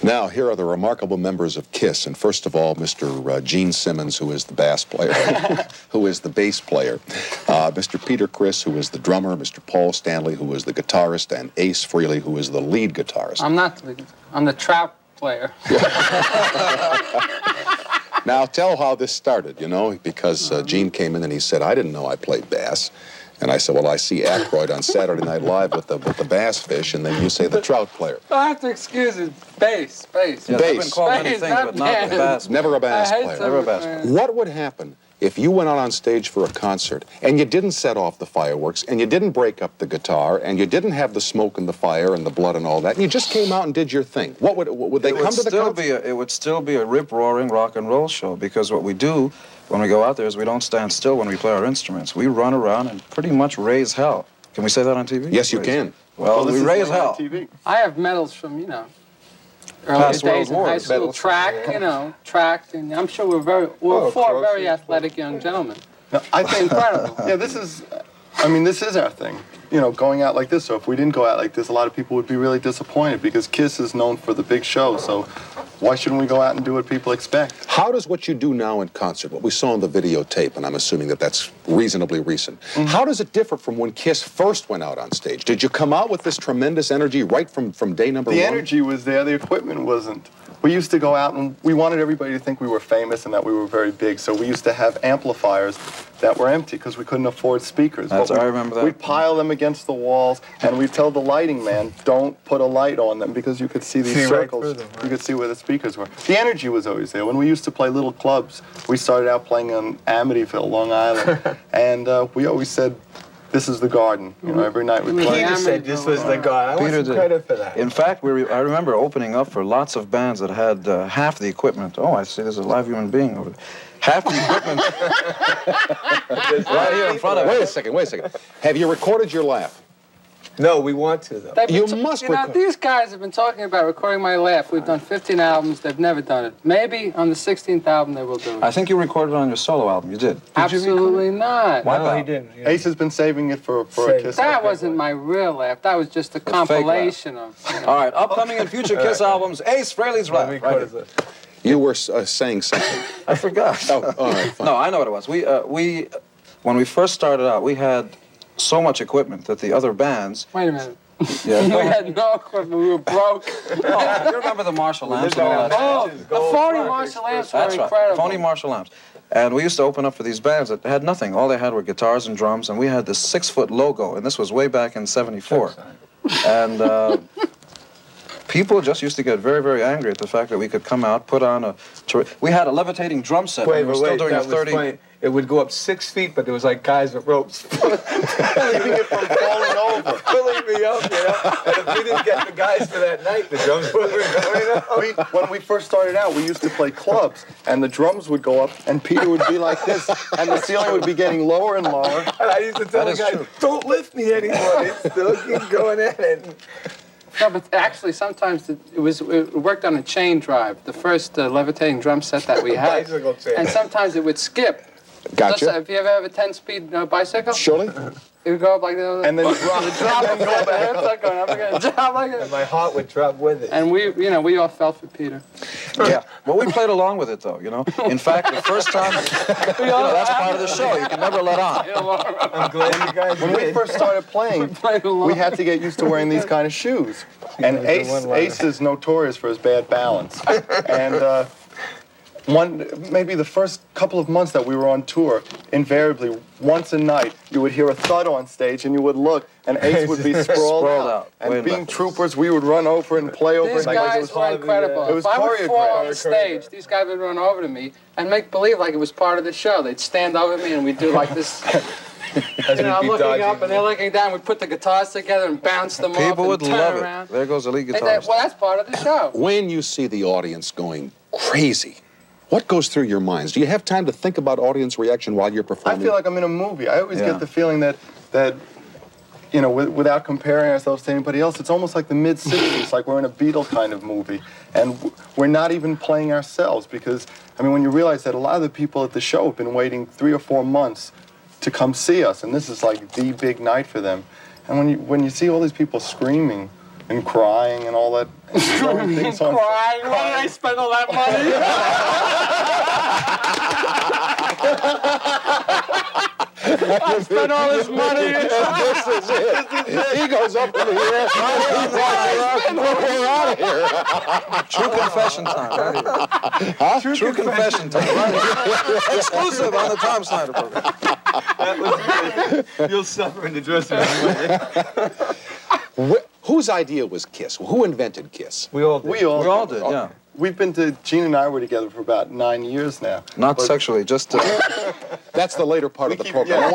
Now, here are the remarkable members of KISS, and first of all, Mr. Gene Simmons, who is the bass player, who is the bass player, Mr. Peter Criss, who is the drummer, Mr. Paul Stanley, who is the guitarist, and Ace Frehley, who is the lead guitarist. I'm not the lead. I'm the trout player. Now, tell how this started, you know, because Gene came in and he said, I didn't know I played bass. And I said, well, I see Aykroyd on Saturday Night Live with the bass fish, and then you say the trout player. I have to excuse it. Bass. Yeah, I've been called many things, but not the bass. Never a bass player. Never a bass player. What would happen if you went out on stage for a concert and you didn't set off the fireworks and you didn't break up the guitar and you didn't have the smoke and the fire and the blood and all that, and you just came out and did your thing? What would they come to the concert? It would still be a rip-roaring rock and roll show, because what we do when we go out there is we don't stand still when we play our instruments. We run around and pretty much raise hell. Can we say that on TV? Yes, you can. Well, we raise hell. I have medals from, you know, early days in high school, track, and I'm sure we're four very athletic young gentlemen. No, I think incredible. Yeah, this is our thing. You know, going out like this. So if we didn't go out like this, a lot of people would be really disappointed, because KISS is known for the big show. So why shouldn't we go out and do what people expect? How does what you do now in concert, what we saw on the videotape, and I'm assuming that that's reasonably recent, how does it differ from when KISS first went out on stage? Did you come out with this tremendous energy right from day number one? The energy was there, the equipment wasn't. We used to go out and we wanted everybody to think we were famous and that we were very big, so we used to have amplifiers that were empty because we couldn't afford speakers. I remember that. We'd pile them against the walls, and we'd tell the lighting man, don't put a light on them, because you could see these circles. Right through them, right? You could see where the speakers were. The energy was always there. When we used to play little clubs, we started out playing in Amityville, Long Island, and we always said, this is the Garden. You know, every night we played. Peter said this was the Garden. I want some credit for that. In fact, I remember opening up for lots of bands that had half the equipment. Oh, I see there's a live human being over there. Half the equipment right here in front of us. Wait a second. Have you recorded your laugh? No, we want to, though. You must record. These guys have been talking about recording my laugh. We've done 15 albums. They've never done it. Maybe on the 16th album they will do it. I think you recorded it on your solo album. You did. Absolutely not. Why No, not? he didn't. Yeah. Ace has been saving it for a KISS. That wasn't my real laugh. That was just a compilation of. All right, upcoming and future KISS albums, Ace Frehley's laugh. Right. You were saying something. I forgot. Oh, all right, fine. No, I know what it was. When we first started out, we had so much equipment that the other bands. Wait a minute. Yeah. We had no equipment. We were broke. Oh, you remember the Marshall lamps and all that? Oh, the phony Marshall lamps were That's incredible. right, phony Marshall lamps. And we used to open up for these bands that had nothing. All they had were guitars and drums, and we had this 6-foot logo, and this was way back in '74. And people just used to get very, very angry at the fact that we could come out, put on a... We had a levitating drum set. Wait, we were still doing that a 30... was funny. It would go up 6 feet, but there was like guys with ropes. Keeping it from falling over. Pulling me up, you know? And if we didn't get the guys for that night, the drums were going up. When we first started out, we used to play clubs, and the drums would go up, and Peter would be like this, and the ceiling would be getting lower and lower. And I used to tell the guys, don't lift me anymore. They still keep going at it. No, but actually, sometimes it worked on a chain drive, the first levitating drum set that we had. Bicycle chain. And sometimes it would skip. Gotcha. Have you ever had a 10-speed bicycle? Surely. It would go up like this. And then drop and go back. And my heart would drop with it. And we all fell for Peter. Yeah, well, we played along with it, though, you know. In fact, the first time, that's part of the show. You can never let on. I'm glad you guys When we first started playing, we had to get used to wearing these kind of shoes. And Ace is notorious for his bad balance. And maybe the first couple of months that we were on tour, invariably, once a night, you would hear a thud on stage, and you would look, and Ace would be sprawled out. And being troopers, we would run over and play over. These guys were incredible. It was if I would fall on choreographed. the stage, these guys would run over to me and make believe like it was part of the show. They'd stand over me, and we'd do like this. I'm looking up, and they're looking down. We'd put the guitars together and bounce them off and People would turn love around. it. There goes the lead Well, guitarist. that's part of the show. When you see the audience going crazy, what goes through your minds? Do you have time to think about audience reaction while you're I performing? feel like I'm in a movie. I always get the feeling that without comparing ourselves to anybody else, it's almost like the mid-60s, like we're in a Beatle kind of movie. And we're not even playing ourselves because, when you realize that a lot of the people at the show have been waiting 3 or 4 months to come see us, and this is like the big night for them. And when you see all these people screaming and crying and all that. Crying? Why did I spend all that money? I spent all this money. This is it. He goes up in the air. We're out of here. True confession time. Right here. Huh? True confession time. Right here. Exclusive on the Tom Snyder program. That was good. You'll suffer in the dressing room. Whose idea was Kiss? Who invented Kiss? We all did. We all did, yeah. We've been to, Gene and I were together for about 9 years now. Not sexually, just to... That's the later part of the program. yeah.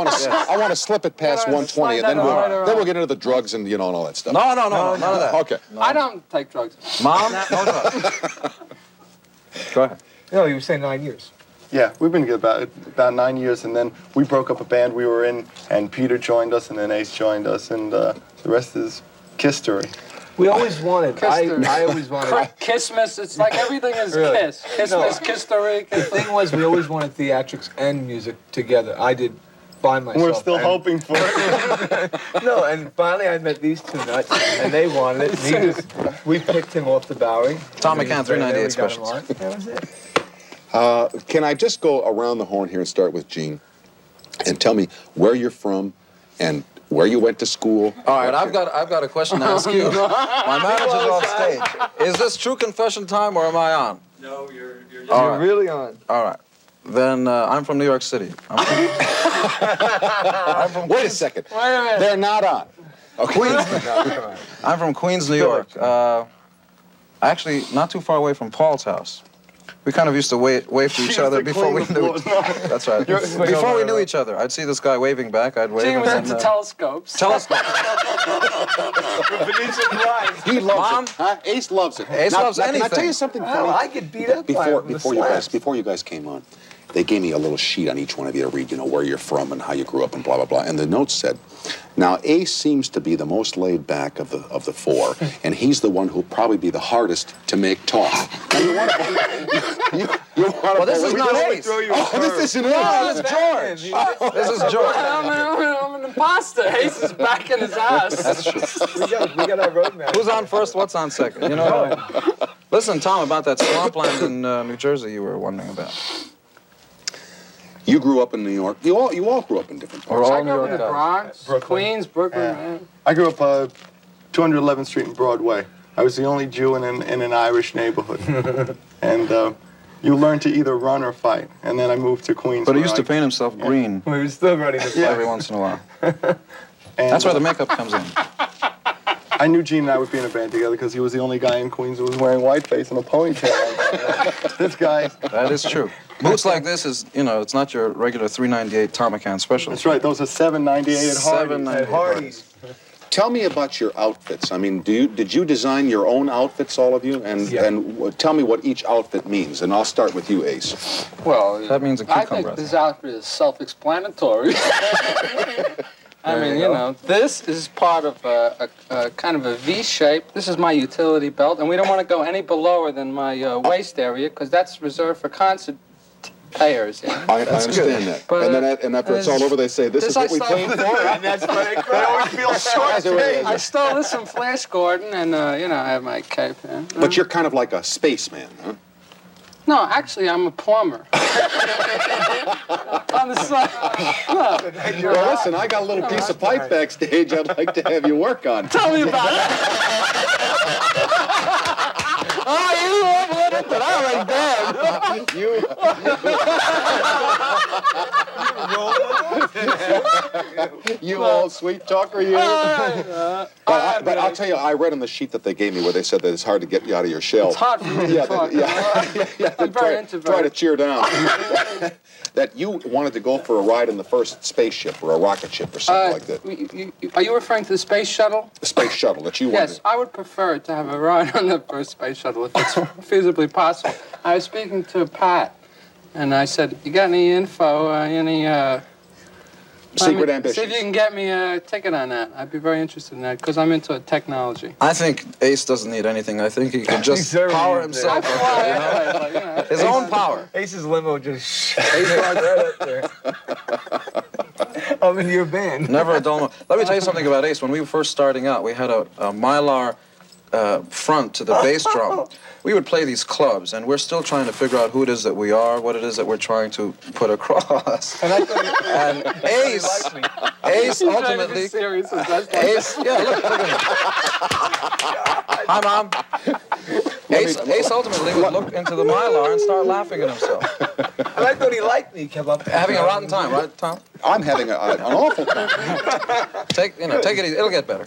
I want to slip it past 120, and then we'll get into the drugs and and all that stuff. No, none of that. Okay. No. I don't take drugs. Mom? No drugs. Go ahead. No, you were saying 9 years. Yeah, we've been together about 9 years, and then we broke up a band we were in, and Peter joined us, and then Ace joined us, and the rest is Kiss story. We always wanted. I always wanted. Kissmas. It's like everything is Really? Kiss. Kissmas, Kiss-tory. The thing was, we always wanted theatrics and music together. I did by myself. We're still and- hoping for it. No, and finally I met these two nuts, and they wanted it. We picked him off the Bowery. Tom McCann, 398 We got him specials. on. That was it. Can I just go around the horn here and start with Gene, and tell me where you're from, and where you went to school? All right, I've got a question to ask you. My manager's off stage. Is this true confession time, or am I on? No, you're All You're right. really on. All right. Then I'm from New York City. I'm from Wait a second. Wait a minute. They're not on. Queens. I'm from Queens, New York. Actually, not too far away from Paul's house. We kind of used to wave to each other before we knew each other. That's right. Before we knew each other, I'd see this guy waving back, I'd wave. Gene was and into then, telescopes. telescope. He loves Mom? it. Huh? Ace loves it. Ace loves Can I anything. tell you something Oh, funny? I get beat up Before by him. before you guys came on, they gave me a little sheet on each one of you to read, where you're from and how you grew up and blah blah blah. And the note said, "Now Ace seems to be the most laid back of the four, and he's the one who'll probably be the hardest to make talk." Now you want to Well, this is not Ace. Oh, this isn't Ace. No, this is George. This is George. I'm an imposter. Ace is back in his ass. That's true. We got our roadmap. Who's on first? What's on second? Listen, Tom, about that swampland in New Jersey you were wondering about. You grew up in New York. You all grew up in different We're parts. all I New grew up in York the guys. Bronx, Brooklyn. Queens, Brooklyn. Yeah. Man. I grew up 211th Street and Broadway. I was the only Jew in an Irish neighborhood. And you learn to either run or fight. And then I moved to Queens. But he where used to I- paint himself green We were still running the every once in a while. and, That's where the makeup comes in. I knew Gene and I would be in a band together because he was the only guy in Queens who was wearing whiteface and a ponytail. This guy. That is true. Boots like this is, it's not your regular 398 Tom McCann special. That's right. Those are $7.98 at Hardee's. $7.98. At Hardee's. Tell me about your outfits. I mean, did you design your own outfits, all of you? And Yeah. tell me what each outfit means. And I'll start with you, Ace. Well, That means a I cucumber. think this outfit is self-explanatory. I mean, this is part of a kind of a V shape. This is my utility belt, and we don't want to go any below than my waist area because that's reserved for concert payers. I understand that. But, And then after it's all over, they say, this is what we paid for. And that's why they always feel short. I stole this from Flash Gordon, and I have my cape. Yeah. But you're kind of like a spaceman, huh? No, actually, I'm a plumber. On the side. Well, listen, I got a little piece of pipe backstage I'd like to have you work on. Tell me about it. Oh, you wanted it, but I was dead. You old sweet talker, you. But I'll tell you, I read on the sheet that they gave me where they said that it's hard to get you out of your shell. It's hard for me to talk. I'm very Try introverted. to cheer down. That you wanted to go for a ride in the first spaceship or a rocket ship or something like that. Are you referring to the space shuttle? The space shuttle that you Yes, wanted. I would prefer to have a ride on the first space shuttle if it's feasibly possible. I was speaking to Pat, and I said, "You got any info? Secret See ambitions. if you can get me a ticket on that. I'd be very interested in that because I'm into technology." I think Ace doesn't need anything. I think he can just power himself up there, His own power. Ace's limo just Ace right up there. I'm in your band. Never a dull moment. Let me tell you something about Ace. When we were first starting out, we had a Mylar front to the bass drum, we would play these clubs, and we're still trying to figure out who it is that we are, what it is that we're trying to put across. And Ace ultimately, Ace, yeah, look at him. Hi, Mom. Ace ultimately would look into the Mylar and start laughing at himself. And I thought he liked me. He kept up. Having a rotten time, right, Tom? I'm having an awful time. Take it easy. It'll get better.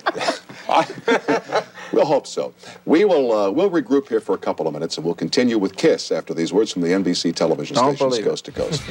We'll hope so. We'll regroup here for a couple of minutes, and we'll continue with Kiss after these words from the NBC television Don't stations believe it. coast to coast.